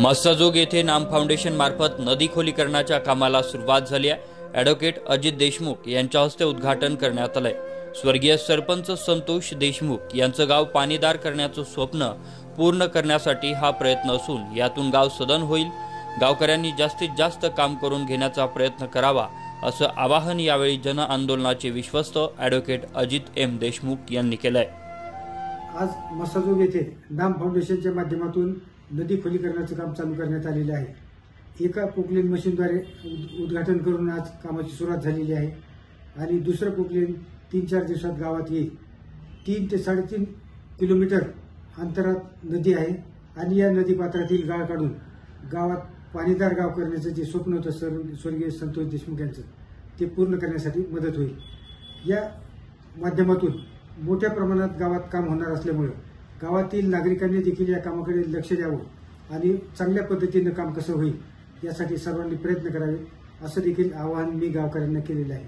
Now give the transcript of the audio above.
मस्साजोग येथे नाम फाउंडेशन मार्फत नदी खोलीकरणाच्या कामाला सुरुवात झाली आहे। ॲडव्होकेट अजित देशमुख यांच्या हस्ते उद्घाटन करण्यात आलंय। स्वर्गीय सरपंच संतोष देशमुख यांचं गाव पाणीदार करण्याचं स्वप्न पूर्ण करण्यासाठी हा प्रयत्न असून यातून गाव सदन होईल। गावकऱ्यांनी जास्तीत जास्त काम करून घेण्याचा प्रयत्न करावा असं आवाहन यावेळी जन आंदोलनाचे विश्वस्त ॲडव्होकेट अजित एम देशमुख यांनी केलंय। आज मस्साजोग येथे नाम फाउंडेशनच्या माध्यमातून नदी खोलीकरणाचं काम चालू करण्यात आलेले आहे। एका पोकलेन मशीनद्वारे उद्घाटन करून आज कामाची सुरुवात झालेली आहे आणि दुसरं पोकलेन 3-4 दिवसात गावात येईल। 3 ते 3.5 किलोमीटर अंतरात नदी आहे आणि या नदी पात्रातील गाळ काढून गावात पाणीदार गाव करण्याचं जे स्वप्न होतं स्वर्गीय संतोष देशमुख यांचं ते पूर्ण करण्यासाठी मदत होईल। या माध्यमातून मोठ्या प्रमाणात गावात काम होणार असल्यामुळे गावातील नागरिकांनी देखील या कामाकडे लक्ष द्यावं आणि चांगल्या पद्धतीनं काम कसं होईल यासाठी सर्वांनी प्रयत्न करावे असं देखील आवाहन मी गावकऱ्यांना केलेलं आहे।